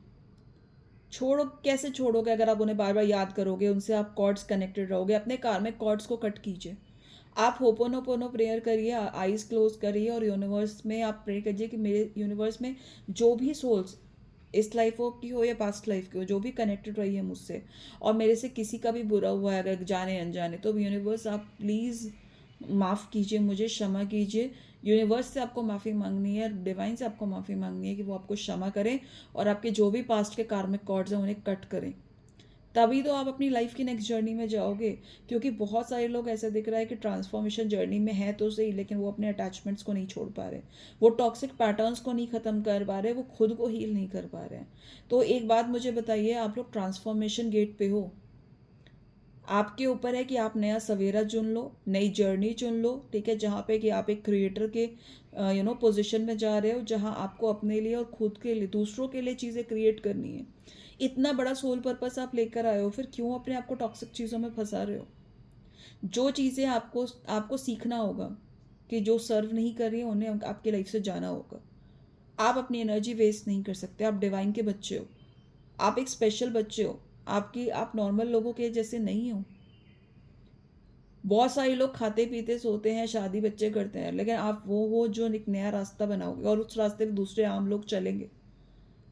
छोड़ो, कैसे छोड़ोगे? अगर आप उन्हें बार बार याद करोगे, उनसे आप कॉर्ड्स कनेक्टेड रहोगे। अपने कार्मिक कॉर्ड्स को कट कीजिए। आप होपोनोपोनो प्रेयर करिए, आईज क्लोज करिए और यूनिवर्स में आप प्रे करिए कि मेरे यूनिवर्स में जो भी सोल्स इस लाइफ की हो या पास्ट लाइफ की हो, जो भी कनेक्टेड रही है मुझसे और मेरे से किसी का भी बुरा हुआ है अगर जाने अनजाने, तो यूनिवर्स आप प्लीज़ माफ़ कीजिए, मुझे क्षमा कीजिए। यूनिवर्स से आपको माफ़ी मांगनी है, डिवाइन से आपको माफ़ी मांगनी है कि वो आपको क्षमा करें और आपके जो भी पास्ट के कार्मिक कॉर्ड्स हैं उन्हें कट करें। तभी तो आप अपनी लाइफ की नेक्स्ट जर्नी में जाओगे। क्योंकि बहुत सारे लोग ऐसा दिख रहा है कि ट्रांसफॉर्मेशन जर्नी में है तो सही, लेकिन वो अपने अटैचमेंट्स को नहीं छोड़ पा रहे, वो टॉक्सिक पैटर्न्स को नहीं ख़त्म कर पा रहे, वो खुद को हील नहीं कर पा रहे हैं। तो एक बात मुझे बताइए, आप लोग ट्रांसफॉर्मेशन गेट पे हो, आपके ऊपर है कि आप नया सवेरा चुन लो, नई जर्नी चुन लो, ठीक है, जहाँ पे कि आप एक क्रिएटर के पोजीशन में जा रहे हो, जहाँ आपको अपने लिए और खुद के लिए, दूसरों के लिए चीज़ें क्रिएट करनी है। इतना बड़ा सोल पर्पस आप लेकर आए हो, फिर क्यों अपने आप को टॉक्सिक चीज़ों में फंसा रहे हो? जो चीज़ें आपको आपको सीखना होगा कि जो सर्व नहीं कर रही है उन्हें आपकी लाइफ से जाना होगा। आप अपनी एनर्जी वेस्ट नहीं कर सकते। आप डिवाइन के बच्चे हो, आप एक स्पेशल बच्चे हो। आप नॉर्मल लोगों के जैसे नहीं हो। बहुत सारे लोग खाते पीते सोते हैं, शादी बच्चे करते हैं, लेकिन आप वो हो जो एक नया रास्ता बनाओगे और उस रास्ते पे दूसरे आम लोग चलेंगे।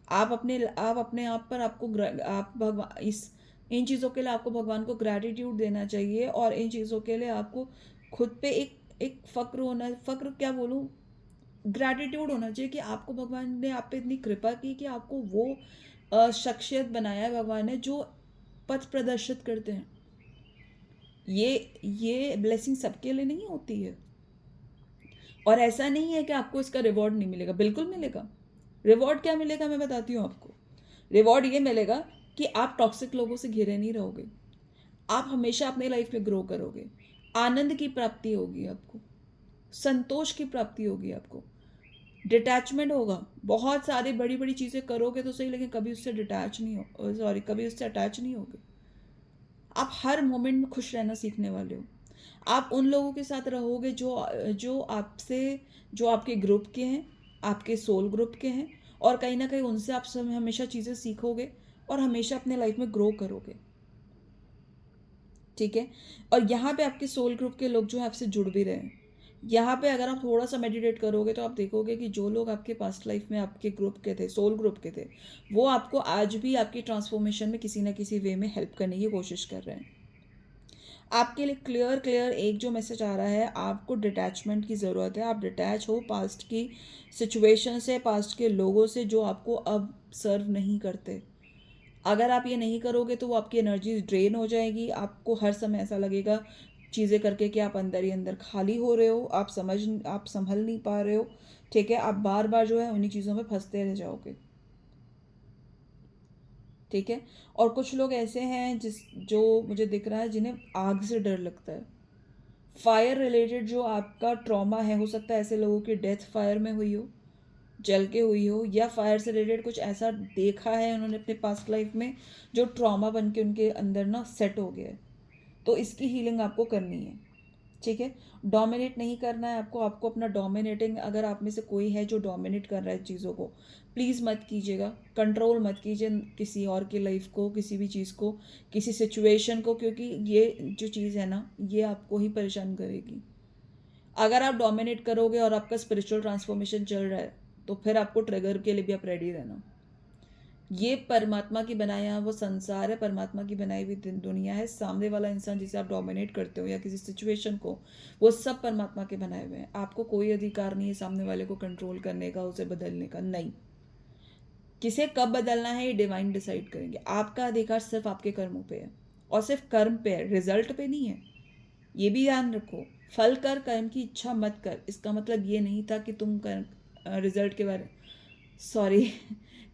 आप अपने आप पर आप भगवान इस इन चीज़ों के लिए आपको भगवान को ग्रैटिट्यूड देना चाहिए और इन चीज़ों के लिए आपको खुद पे एक एक फ़क्र क्या बोलूँ, ग्रैटिट्यूड होना चाहिए कि आपको भगवान ने आप पे इतनी कृपा की कि आपको वो शख्सियत बनाया है भगवान ने जो पथ प्रदर्शित करते हैं। ये ब्लेसिंग सबके लिए नहीं होती है। और ऐसा नहीं है कि आपको इसका रिवॉर्ड नहीं मिलेगा, बिल्कुल मिलेगा। रिवॉर्ड क्या मिलेगा मैं बताती हूँ आपको। रिवॉर्ड ये मिलेगा कि आप टॉक्सिक लोगों से घिरे नहीं रहोगे, आप हमेशा अपने लाइफ में ग्रो करोगे, आनंद की प्राप्ति होगी आपको, संतोष की प्राप्ति होगी आपको, डिटैचमेंट होगा। बहुत सारी बड़ी बड़ी चीज़ें करोगे तो सही, लेकिन कभी उससे कभी उससे अटैच नहीं होगे। आप हर मोमेंट में खुश रहना सीखने वाले हो। आप उन लोगों के साथ रहोगे जो आपसे, जो आपके ग्रुप के हैं, आपके सोल ग्रुप के हैं, और कहीं ना कहीं उनसे आप सब हमेशा चीज़ें सीखोगे और हमेशा अपने लाइफ में ग्रो करोगे, ठीक है। और यहाँ पे आपके सोल ग्रुप के लोग जो है आपसे जुड़ भी रहे हैं। यहाँ पे अगर आप थोड़ा सा मेडिटेट करोगे तो आप देखोगे कि जो लोग आपके पास्ट लाइफ में आपके ग्रुप के थे, सोल ग्रुप के थे, वो आपको आज भी आपकी ट्रांसफॉर्मेशन में किसी ना किसी वे में हेल्प करने की कोशिश कर रहे हैं। आपके लिए क्लियर क्लियर एक जो मैसेज आ रहा है, आपको डिटैचमेंट की ज़रूरत है। आप डिटैच हो पास्ट की सिचुएशन से, पास्ट के लोगों से जो आपको अब सर्व नहीं करते। अगर आप ये नहीं करोगे तो वो आपकी एनर्जी ड्रेन हो जाएगी। आपको हर समय ऐसा लगेगा चीज़ें करके कि आप अंदर ही अंदर खाली हो रहे हो, आप संभल नहीं पा रहे हो, ठीक है। आप बार बार जो है उन्हीं चीज़ों में फंसते रह जाओगे, ठीक है। और कुछ लोग ऐसे हैं जो मुझे दिख रहा है जिन्हें आग से डर लगता है। फायर रिलेटेड जो आपका ट्रॉमा है, हो सकता है ऐसे लोगों की डेथ फायर में हुई हो, जल के हुई हो, या फायर से रिलेटेड कुछ ऐसा देखा है उन्होंने अपने पास्ट लाइफ में जो ट्रॉमा बन के उनके अंदर ना सेट हो गया है। तो इसकी हीलिंग आपको करनी है, ठीक है। डोमिनेट नहीं करना है आपको। आपको अपना डोमिनेटिंग, अगर आप में से कोई है जो डोमिनेट कर रहा है चीज़ों को, प्लीज़ मत कीजिएगा। कंट्रोल मत कीजिए किसी और की लाइफ को, किसी भी चीज़ को, किसी सिचुएशन को, क्योंकि ये जो चीज़ है ना, ये आपको ही परेशान करेगी। अगर आप डोमिनेट करोगे और आपका स्पिरिचुअल ट्रांसफॉर्मेशन चल रहा है तो फिर आपको ट्रिगर के लिए भी आप रेडी रहना। ये परमात्मा की बनाया वो संसार है, परमात्मा की बनाई हुई दुनिया है। सामने वाला इंसान जिसे आप डोमिनेट करते हो या किसी सिचुएशन को, वो सब परमात्मा के बनाए हुए हैं। आपको कोई अधिकार नहीं है सामने वाले को कंट्रोल करने का, उसे बदलने का, नहीं। किसे कब बदलना है ये डिवाइन डिसाइड करेंगे। आपका अधिकार सिर्फ आपके कर्मों पे है, और सिर्फ कर्म पे है, रिजल्ट पे नहीं है। ये भी ध्यान रखो। फल कर, कर्म की इच्छा मत कर। इसका मतलब ये नहीं था कि तुम रिजल्ट के बारे, सॉरी,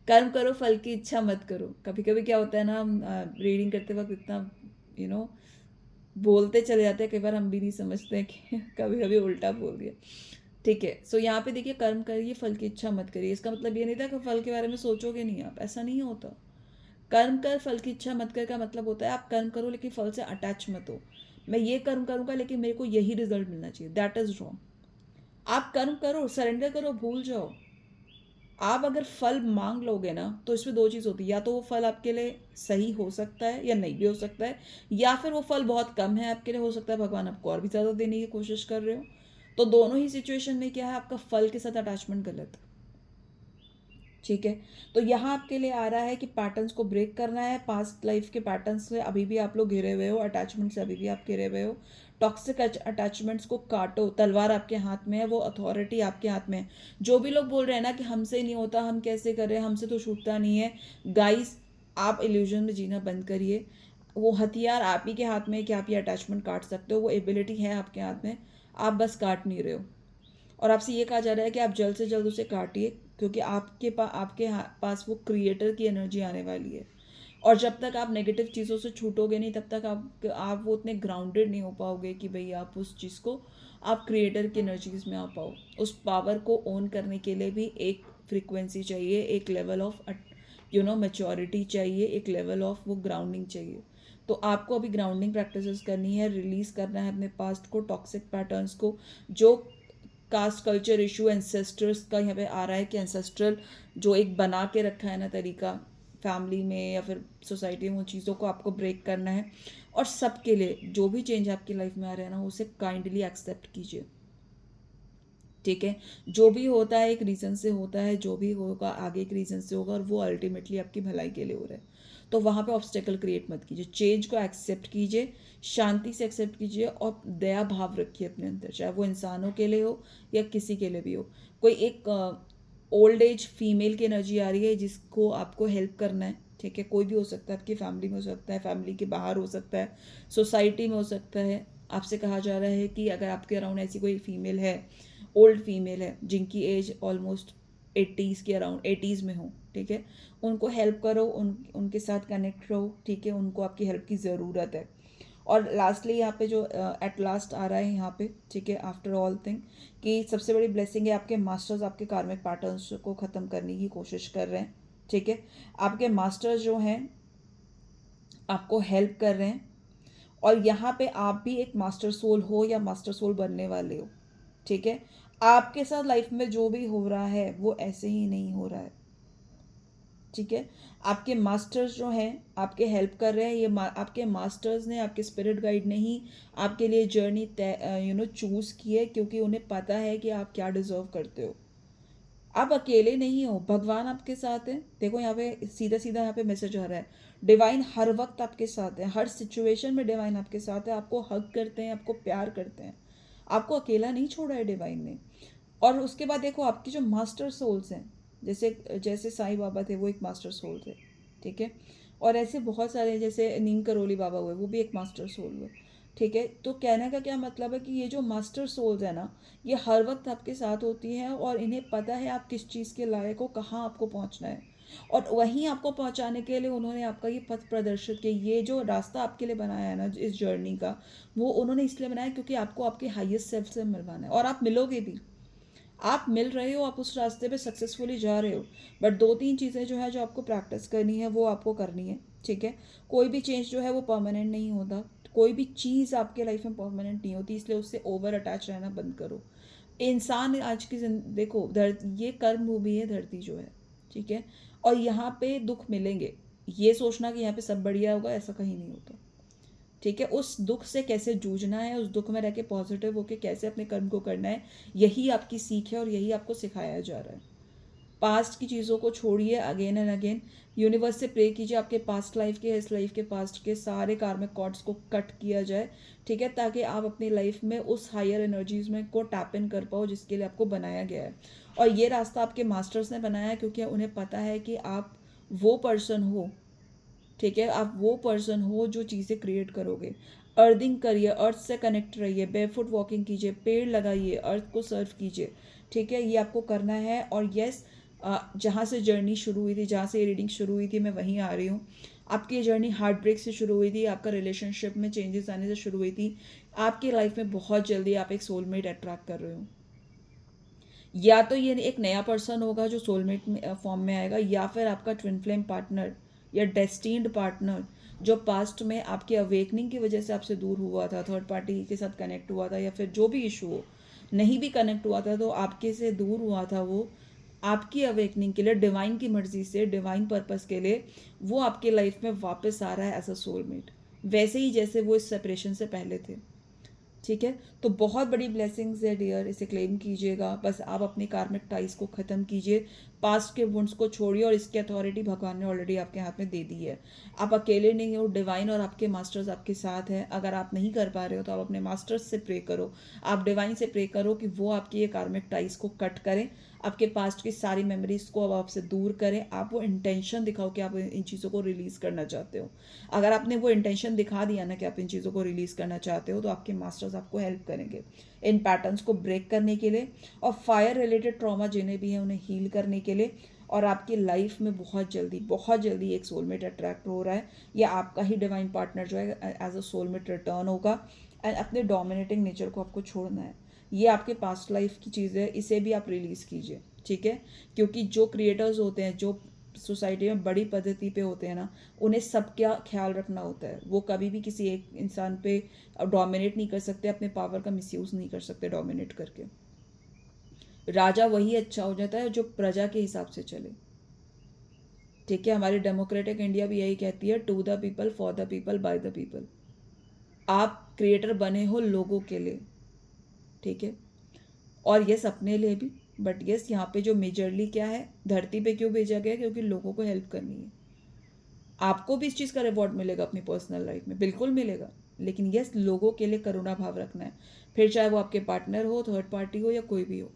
कर्म करो फल की इच्छा मत करो। कभी कभी क्या होता है ना, हम रीडिंग करते वक्त इतना यू नो बोलते चले जाते हैं, कई बार हम भी नहीं समझते हैं कि कभी कभी उल्टा बोल दिया, ठीक है। सो यहाँ पे देखिए, कर्म करिए फल की इच्छा मत करिए। इसका मतलब ये नहीं था कि फल के बारे में सोचोगे नहीं आप, ऐसा नहीं होता। कर्म कर फल की इच्छा मत कर का मतलब होता है आप कर्म करो लेकिन फल से अटैच मत हो। मैं ये कर्म करूँगा लेकिन मेरे को यही रिजल्ट मिलना चाहिए, दैट इज़ रॉन्ग। आप कर्म करो, सरेंडर करो, भूल जाओ, आप अगर फल मांग लोगे ना तो इसमें दो चीज़ होती है, या तो वो फल आपके लिए सही हो सकता है या नहीं भी हो सकता है, या फिर वो फल बहुत कम है आपके लिए, हो सकता है भगवान आपको और भी ज़्यादा देने की कोशिश कर रहे हो। तो दोनों ही सिचुएशन में क्या है, आपका फल के साथ अटैचमेंट गलत है। ठीक है, तो यहाँ आपके लिए आ रहा है कि पैटर्न्स को ब्रेक करना है, पास्ट लाइफ के पैटर्न्स से अभी भी आप लोग घिरे हुए हो, अटैचमेंट से अभी भी आप घिरे हुए हो। टॉक्सिक अटैचमेंट्स को काटो, तलवार आपके हाथ में है, वो अथॉरिटी आपके हाथ में है। जो भी लोग बोल रहे हैं ना कि हमसे नहीं होता, हम कैसे करें, हमसे तो छूटता नहीं है, गाइस आप इल्यूजन में जीना बंद करिए। वो हथियार आप ही के हाथ में है कि आप ये अटैचमेंट काट सकते हो, वो एबिलिटी है आपके हाथ में, आप बस काट नहीं रहे हो। और आपसे ये कहा जा रहा है कि आप जल्द से जल्द उसे काटिए, क्योंकि आपके पास वो क्रिएटर की एनर्जी आने वाली है। और जब तक आप नेगेटिव चीज़ों से छूटोगे नहीं, तब तक आप वो उतने ग्राउंडेड नहीं हो पाओगे कि भाई आप उस चीज़ को, आप क्रिएटर की एनर्जीज में आ पाओ। उस पावर को ओन करने के लिए भी एक फ्रीक्वेंसी चाहिए, एक लेवल ऑफ मेच्योरिटी चाहिए, एक लेवल ऑफ वो ग्राउंडिंग चाहिए। तो आपको अभी ग्राउंडिंग प्रैक्टिसेस करनी है, रिलीज करना है अपने पास्ट को, टॉक्सिक पैटर्न्स को, जो कास्ट कल्चर इशू, एंसेस्टर्स का यहाँ पे आ रहा है कि एंसेस्ट्रल जो एक बना के रखा है ना तरीका फैमिली में या फिर सोसाइटी में, उन चीज़ों को आपको ब्रेक करना है। और सबके लिए जो भी चेंज आपकी लाइफ में आ रहा है ना, उसे काइंडली एक्सेप्ट कीजिए। ठीक है, जो भी होता है एक रीज़न से होता है, जो भी होगा आगे एक रीज़न से होगा, और वो अल्टीमेटली आपकी भलाई के लिए हो रहा है। तो वहाँ पे ऑब्स्टेकल क्रिएट मत कीजिए, चेंज को एक्सेप्ट कीजिए, शांति से एक्सेप्ट कीजिए, और दया भाव रखिए अपने अंदर, चाहे वो इंसानों के लिए हो या किसी के लिए भी हो। कोई एक ओल्ड एज फीमेल की एनर्जी आ रही है जिसको आपको हेल्प करना है। ठीक है, कोई भी हो सकता है, आपकी फैमिली में हो सकता है, फैमिली के बाहर हो सकता है, सोसाइटी में हो सकता है। आपसे कहा जा रहा है कि अगर आपके अराउंड ऐसी कोई फीमेल है, ओल्ड फीमेल है, जिनकी एज ऑलमोस्ट 80s के अराउंड 80s में हो, ठीक है, उनको हेल्प करो, उनके साथ कनेक्ट रहो। ठीक है, उनको आपकी हेल्प की ज़रूरत है। और लास्टली यहाँ पे जो एट लास्ट आ रहा है यहाँ पे, ठीक है, आफ्टर ऑल थिंग, कि सबसे बड़ी ब्लेसिंग है आपके मास्टर्स आपके कार्मिक पैटर्न्स को ख़त्म करने की कोशिश कर रहे हैं। ठीक है, आपके मास्टर्स जो हैं आपको हेल्प कर रहे हैं, और यहाँ पे आप भी एक मास्टर सोल हो या मास्टर सोल बनने वाले हो। ठीक है, आपके साथ लाइफ में जो भी हो रहा है वो ऐसे ही नहीं हो रहा है। ठीक है, आपके मास्टर्स जो हैं आपके हेल्प कर रहे हैं, ये आपके मास्टर्स ने, आपके स्पिरिट गाइड ने ही आपके लिए जर्नी तय चूज़ की है, क्योंकि उन्हें पता है कि आप क्या डिजर्व करते हो। आप अकेले नहीं हो, भगवान आपके साथ है। देखो यहाँ पे सीधा सीधा यहाँ पे मैसेज आ रहा है, डिवाइन हर वक्त आपके साथ है, हर सिचुएशन में डिवाइन आपके साथ है, आपको हग करते हैं, आपको प्यार करते हैं, आपको अकेला नहीं छोड़ा है डिवाइन ने। और उसके बाद देखो आपकी जो मास्टर सोल्स हैं, जैसे जैसे साईं बाबा थे, वो एक मास्टर सोल थे। ठीक है, और ऐसे बहुत सारे, जैसे नीम करोली बाबा हुए, वो भी एक मास्टर सोल हुए। ठीक है, तो कहने का क्या मतलब है कि ये जो मास्टर सोल्स है ना, ये हर वक्त आपके साथ होती हैं, और इन्हें पता है आप किस चीज़ के लायक हो, कहाँ आपको पहुँचना है, और वहीं आपको पहुँचाने के लिए उन्होंने आपका ये पथ प्रदर्शित किया। ये जो रास्ता आपके लिए बनाया है ना इस जर्नी का, वो उन्होंने इसलिए बनाया क्योंकि आपको आपके हाईएस्ट सेल्फ से मिलवाना है, और आप मिलोगे भी, आप मिल रहे हो, आप उस रास्ते पे सक्सेसफुली जा रहे हो। बट दो तीन चीज़ें जो है जो आपको प्रैक्टिस करनी है, वो आपको करनी है। ठीक है, कोई भी चेंज जो है वो परमानेंट नहीं होता, कोई भी चीज़ आपके लाइफ में परमानेंट नहीं होती, इसलिए उससे ओवर अटैच रहना बंद करो। इंसान आज की देखो, ये कर्म भूमि है धरती जो है। ठीक है, और यहाँ पे दुख मिलेंगे, ये सोचना कि यहाँ पे सब बढ़िया होगा, ऐसा कहीं नहीं होता। ठीक है, उस दुख से कैसे जूझना है, उस दुख में रह के पॉजिटिव होकर कैसे अपने कर्म को करना है, यही आपकी सीख है, और यही आपको सिखाया जा रहा है। पास्ट की चीज़ों को छोड़िए, अगेन एंड अगेन यूनिवर्स से प्रे कीजिए आपके पास्ट लाइफ के, इस लाइफ के पास्ट के सारे कार्मिक कॉर्ड्स को कट किया जाए। ठीक है, ताकि आप अपनी लाइफ में उस हायर एनर्जीज में को टैप इन कर पाओ जिसके लिए आपको बनाया गया है। और ये रास्ता आपके मास्टर्स ने बनाया है, क्योंकि उन्हें पता है कि आप वो पर्सन हो। ठीक है, आप वो पर्सन हो जो चीज़ें क्रिएट करोगे। अर्थिंग करिए, अर्थ से कनेक्ट रहिए, बेयरफुट वॉकिंग कीजिए, पेड़ लगाइए, अर्थ को सर्व कीजिए। ठीक है, ये आपको करना है। और यस, जहाँ से जर्नी शुरू हुई थी, जहाँ से ये रीडिंग शुरू हुई थी, मैं वहीं आ रही हूँ। आपकी ये जर्नी हार्ट ब्रेक से शुरू हुई थी, आपका रिलेशनशिप में चेंजेस आने से शुरू हुई थी। आपकी लाइफ में बहुत जल्दी आप एक सोलमेट अट्रैक्ट कर रहे हो। या तो ये एक नया पर्सन होगा जो सोलमेट फॉर्म में आएगा, या फिर आपका ट्विन फ्लेम पार्टनर या डेस्टिन्ड पार्टनर जो पास्ट में आपके अवेकनिंग की वजह से आपसे दूर हुआ था, थर्ड पार्टी के साथ कनेक्ट हुआ था, या फिर जो भी इशू हो, नहीं भी कनेक्ट हुआ था तो आपके से दूर हुआ था वो, आपकी अवेकनिंग के लिए, डिवाइन की मर्जी से, डिवाइन पर्पस के लिए वो आपके लाइफ में वापस आ रहा है एज अ सोलमेट, वैसे ही जैसे वो इस सेपरेशन से पहले थे। ठीक है, तो बहुत बड़ी ब्लेसिंग्स है डियर, इसे क्लेम कीजिएगा। बस आप अपनी कार्मिक टाइज को ख़त्म कीजिए, पास्ट के वुंड्स को छोड़िए, और इसकी अथॉरिटी भगवान ने ऑलरेडी आपके हाथ में दे दी है। आप अकेले नहीं हो, डिवाइन और आपके मास्टर्स आपके साथ हैं। अगर आप नहीं कर पा रहे हो तो आप अपने मास्टर्स से प्रे करो, आप डिवाइन से प्रे करो कि वो आपकी ये कार्मिक टाइज को कट करें, आपके पास्ट की सारी मेमोरीज को अब आपसे दूर करें। आप वो इंटेंशन दिखाओ कि आप इन चीज़ों को रिलीज़ करना चाहते हो। अगर आपने वो इंटेंशन दिखा दिया ना कि आप इन चीज़ों को रिलीज़ करना चाहते हो, तो आपके मास्टर्स आपको हेल्प करेंगे इन पैटर्न्स को ब्रेक करने के लिए, और फायर रिलेटेड ट्रॉमा जिन्हें भी है उन्हें हील करने के लिए। और आपकी लाइफ में बहुत जल्दी एक सोलमेट अट्रैक्ट हो रहा है, या आपका ही डिवाइन पार्टनर जो है एज अ सोलमेट रिटर्न होगा। एंड अपने डोमिनेटिंग नेचर को आपको छोड़ना है। ये आपके पास्ट लाइफ की चीज़ है, इसे भी आप रिलीज़ कीजिए। ठीक है, क्योंकि जो क्रिएटर्स होते हैं, जो सोसाइटी में बड़ी पद्धति पे होते हैं ना, उन्हें सबका ख्याल रखना होता है। वो कभी भी किसी एक इंसान पे डोमिनेट नहीं कर सकते, अपने पावर का मिसयूज़ नहीं कर सकते डोमिनेट करके। राजा वही अच्छा हो जाता है जो प्रजा के हिसाब से चले। ठीक है, हमारी डेमोक्रेटिक इंडिया भी यही कहती है, to the people, for the people, by the people. आप क्रिएटर बने हो लोगों के लिए। ठीक है, और यस अपने लिए भी, बट यस यहाँ पे जो मेजरली क्या है, धरती पे क्यों भेजा गया है, क्योंकि लोगों को हेल्प करनी है। आपको भी इस चीज़ का रिवॉर्ड मिलेगा अपनी पर्सनल लाइफ में, बिल्कुल मिलेगा, लेकिन यस लोगों के लिए करुणा भाव रखना है। फिर चाहे वो आपके पार्टनर हो, थर्ड पार्टी हो, या कोई भी हो।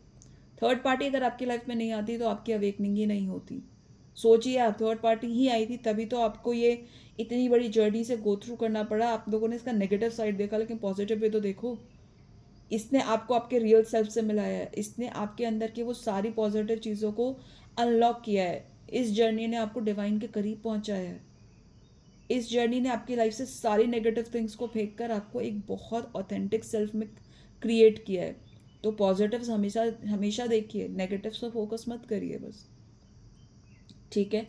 थर्ड पार्टी अगर आपकी लाइफ में नहीं आती तो आपकी अवेकनिंग ही नहीं होती। सोचिए, आप थर्ड पार्टी ही आई थी तभी तो आपको ये इतनी बड़ी जर्नी से गो थ्रू करना पड़ा। आप लोगों ने इसका नेगेटिव साइड देखा, लेकिन पॉजिटिव भी तो देखो। इसने आपको आपके रियल सेल्फ से मिलाया है, इसने आपके अंदर की वो सारी पॉजिटिव चीज़ों को अनलॉक किया है। इस जर्नी ने आपको डिवाइन के करीब पहुंचाया है। इस जर्नी ने आपकी लाइफ से सारी नेगेटिव थिंग्स को फेंक कर आपको एक बहुत ऑथेंटिक सेल्फ में क्रिएट किया है। तो पॉजिटिव्स हमेशा हमेशा देखिए, नेगेटिव्स पर फोकस मत करिए बस। ठीक है,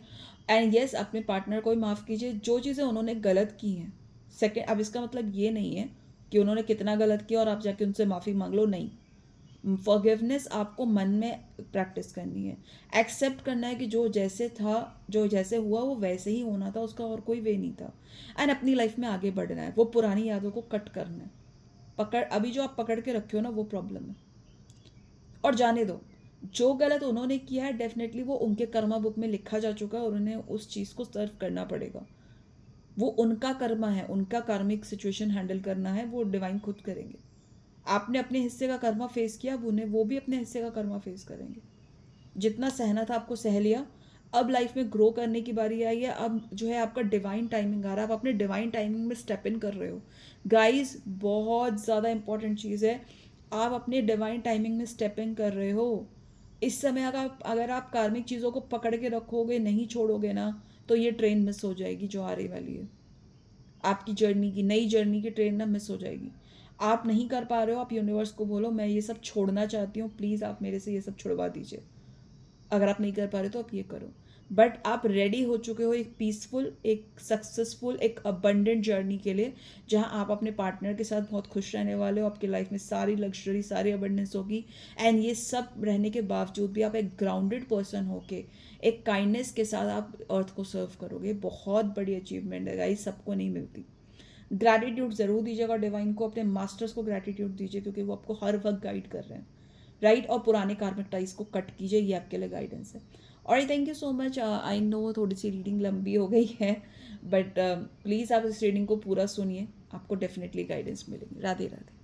एंड यस अपने पार्टनर को भी माफ़ कीजिए जो चीज़ें उन्होंने गलत की हैं। सेकेंड, अब इसका मतलब ये नहीं है कि उन्होंने कितना गलत किया और आप जाके उनसे माफ़ी मांग लो, नहीं। फॉरगिवनेस आपको मन में प्रैक्टिस करनी है, एक्सेप्ट करना है कि जो जैसे था, जो जैसे हुआ वो वैसे ही होना था, उसका और कोई वे नहीं था। एंड अपनी लाइफ में आगे बढ़ना है, वो पुरानी यादों को कट करना है। अभी जो आप पकड़ के रखे हो ना, वो प्रॉब्लम है, और जाने दो। जो गलत उन्होंने किया है डेफिनेटली वो उनके कर्मा बुक में लिखा जा चुका है, और उन्हें उस चीज़ को सर्व करना पड़ेगा। वो उनका कर्मा है, उनका कार्मिक सिचुएशन हैंडल करना है, वो डिवाइन खुद करेंगे। आपने अपने हिस्से का कर्मा फेस किया, अब उन्हें वो भी अपने हिस्से का कर्मा फेस करेंगे। जितना सहना था आपको सह लिया। अब लाइफ में ग्रो करने की बारी आई है। अब जो है आपका डिवाइन टाइमिंग आ रहा है, आप अपने डिवाइन टाइमिंग में स्टेप इन कर रहे हो। गाइस बहुत ज़्यादा इंपॉर्टेंट चीज़ है, आप अपने डिवाइन टाइमिंग में स्टेप इन कर रहे हो। इस समय अगर आप कार्मिक चीज़ों को पकड़ के रखोगे, नहीं छोड़ोगे ना, तो ये ट्रेन मिस हो जाएगी जो आ रही वाली है। आपकी जर्नी की, नई जर्नी की ट्रेन ना मिस हो जाएगी। आप नहीं कर पा रहे हो, आप यूनिवर्स को बोलो मैं ये सब छोड़ना चाहती हूँ, प्लीज़ आप मेरे से ये सब छुड़वा दीजिए। अगर आप नहीं कर पा रहे तो आप ये करो, बट आप रेडी हो चुके हो एक पीसफुल, एक सक्सेसफुल, एक अबंडेंट जर्नी के लिए, जहां आप अपने पार्टनर के साथ बहुत खुश रहने वाले हो। आपकी लाइफ में सारी लग्जरी, सारी अबंडेंस होगी। एंड ये सब रहने के बावजूद भी आप एक ग्राउंडेड पर्सन होके, एक काइंडनेस के साथ आप अर्थ को सर्व करोगे। बहुत बड़ी अचीवमेंट है गाइस, सबको नहीं मिलती। ग्रैटिट्यूड ज़रूर दीजिएगा डिवाइन को, अपने मास्टर्स को ग्रैटिट्यूड दीजिए, क्योंकि वो आपको हर वक्त गाइड कर रहे हैं, राइट। और पुराने कार्मिक टाइज को कट कीजिए, ये आपके लिए गाइडेंस है। और thank you so much. I know थोड़ी सी रीडिंग लंबी हो गई है, बट प्लीज़ आप इस रीडिंग को पूरा सुनिए, आपको डेफिनेटली गाइडेंस मिलेगी। राधे राधे।